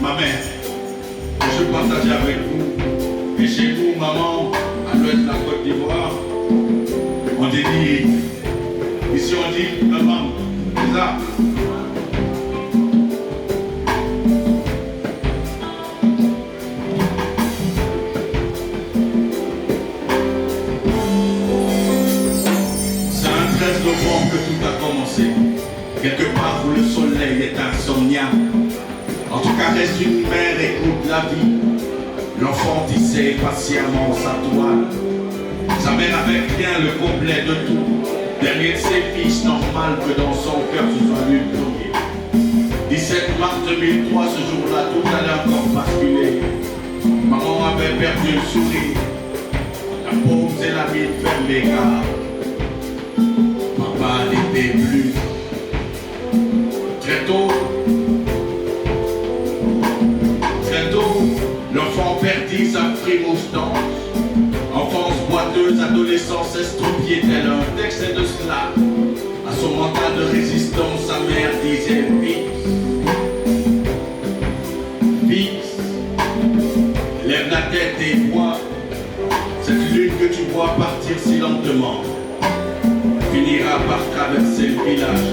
ma mère, que je partage avec vous. Et chez vous, maman, à l'ouest de la Côte d'Ivoire, on dit, ici on dit maman, c'est ça. C'est un 13 novembre que tout a commencé. Quelque part où le soleil est insomniaque. En tout cas, reste une mère, écoute la vie. L'enfant tissait patiemment sa toile. Sa mère avait bien le complet de tout. Derrière ses fils, normal que dans son cœur ce soit lui le premier. 17 mars 2003, ce jour-là, tout allait encore basculer. Maman avait perdu le sourire. La paume et la mine fermée car papa n'était plus. Très tôt, l'enfant perdit sa primostance. Enfance boiteuse, adolescence estropiée, tel un texte de cela. À son mental de résistance, sa mère disait Fils, lève la tête et vois cette lune que tu vois partir si lentement finira par traverser le village.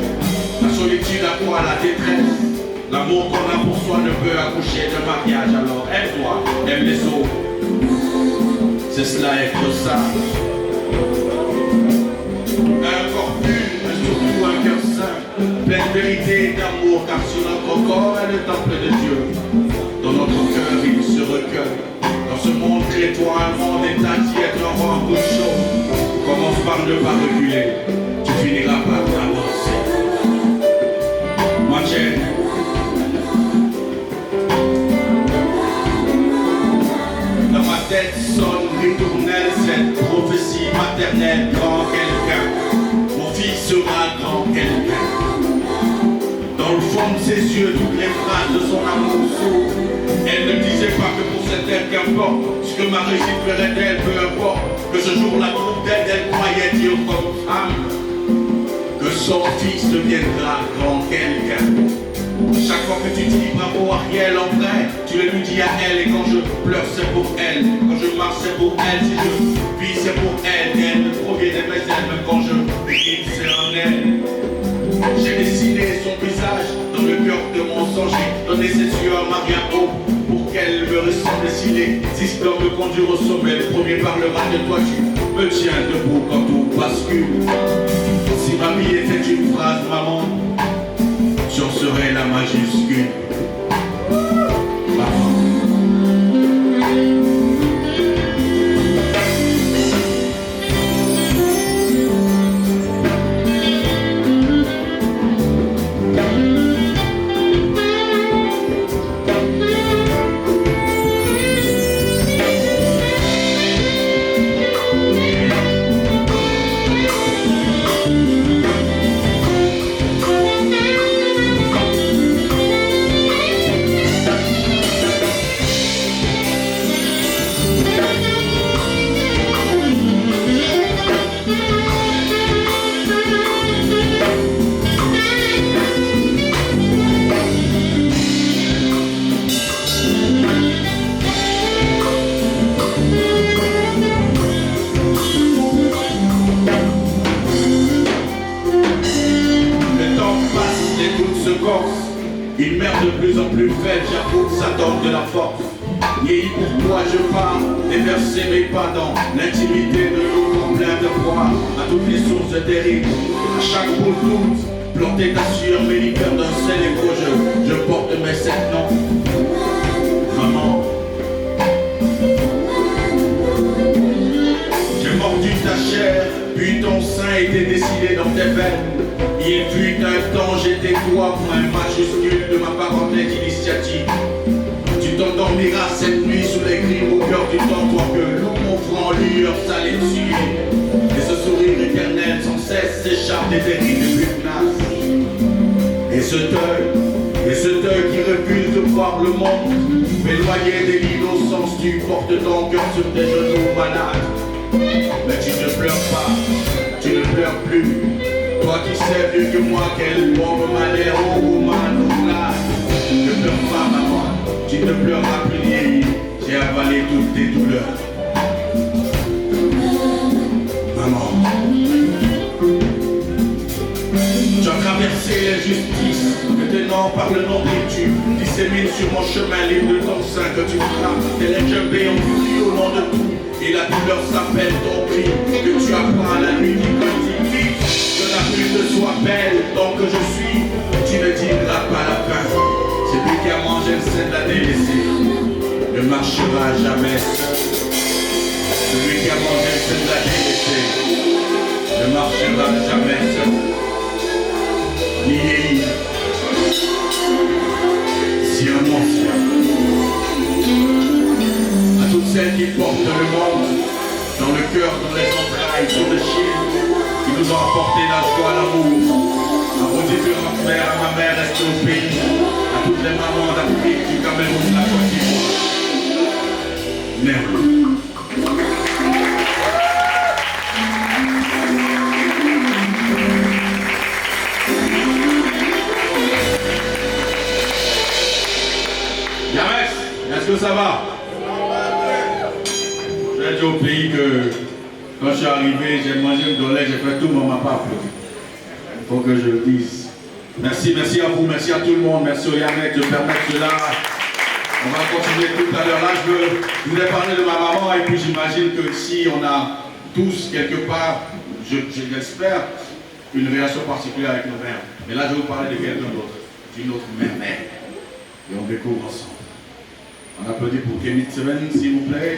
La solitude accroît la détresse. L'amour qu'on a pour soi ne peut accoucher de mariage. Alors aime-toi, aime les autres. C'est cela être sage. Un corps pur, mais surtout un cœur saint, plein de vérité et d'amour, car sur notre corps est le temple de Dieu. Dans notre cœur, il se recueille. Dans ce monde crétois, un monde état qui est un rang de chaud. Commence par ne pas reculer, tu finiras par t'avancer. Manchette. Dans ma tête sonne ritournelle cette prophétie maternelle. Grand quelqu'un, mon fils sera grand quelqu'un. Dans le fond de ses yeux, toutes les phrases de son amour sourd. Elle ne disait pas que pour cette terre qu'importe ce que ma réussite ferait d'elle, peu importe. Que ce jour-là, groupe d'aide, elle croyait dire comme femme que son fils deviendra grand quelqu'un. Chaque fois que tu dis bravo Ariel en vrai, tu le lui dis à elle. Et quand je pleure c'est pour elle, quand je marche c'est pour elle, si je vis c'est pour elle. Elle me provient des mes ailes, même quand je décline c'est en elle. J'ai dessiné son visage dans le cœur de mon sang. J'ai donné ses yeux à Maria O pour qu'elle me ressemble. Si les histoires me conduire au sommet, le premier parlera de toi. Tu me tiens debout quand tout bascule. Si ma vie était une phrase, maman, j'en serais la majuscule. Maman. Une mère de plus en plus faible, j'avoue, ça donne de la force. Vieilli pour toi, je pars, déverser mes pas dans l'intimité de l'eau plein de froid. À toutes les sources de terribles, à chaque bout de planter ta sueur, mes liqueurs d'un sel et gros je porte mes 7 noms. Maman, j'ai mordu ta chair, puis ton sein était décidé dans tes veines. Il fut un temps, j'étais toi, point majuscule de ma parenthèse initiative. Tu t'endormiras cette nuit sous les grimes au cœur du temps, toi que l'eau m'offrant lueur salée dessus. Et ce sourire éternel sans cesse s'échappe des terribles pugnaces. Et ce deuil qui refuse de voir le monde, m'éloigner de l'innocence, tu portes ton cœur sur tes genoux malades. Mais tu ne pleures pas, tu ne pleures plus. Toi qui sais mieux que moi quel pauvre malheur au woman au place. Ne pleure pas tu ne pleureras plus vieillir. J'ai avalé toutes tes douleurs. Maman, tu as traversé l'injustice. Maintenant, par le nom que tu dissémines sur mon chemin libre de ton sein que tu frappes. Tel un jambé en furie au nom de tout. Et la douleur s'appelle ton cri. Que tu apprends à la nuit quand il dit que la pluie te soit belle. Tant que je suis, tu ne diras pas la fin. Celui qui a mangé le sein de la délaissée ne marchera jamais seul. Celui qui a mangé le sein de la délaissée ne marchera jamais seul. Ni Élie, si un ancien. À toutes celles qui portent le monde dans le cœur, dans les entrailles, sur le chien, qui nous ont apporté la joie, l'amour. À vos différents frères, à ma mère restée au pays, à toutes les mamans d'Afrique, du Cameroun, de la Côte d'Ivoire. Merci. Est-ce que ça va? J'ai dit au pays que quand je suis arrivé, j'ai mangé le dollar, j'ai fait tout, mais on ne m'a pas applaudi. Il faut que je le dise. Merci, merci à vous, merci à tout le monde, merci au Yannick de permettre cela. On va continuer tout à l'heure. Là, je voulais parler de ma maman et puis j'imagine que si on a tous quelque part, j'espère, une relation particulière avec nos mères. Mais là, je vais vous parler de quelqu'un d'autre, d'une autre mère. Et on découvre ensemble. On applaudit pour Kevin Seven, s'il vous plaît.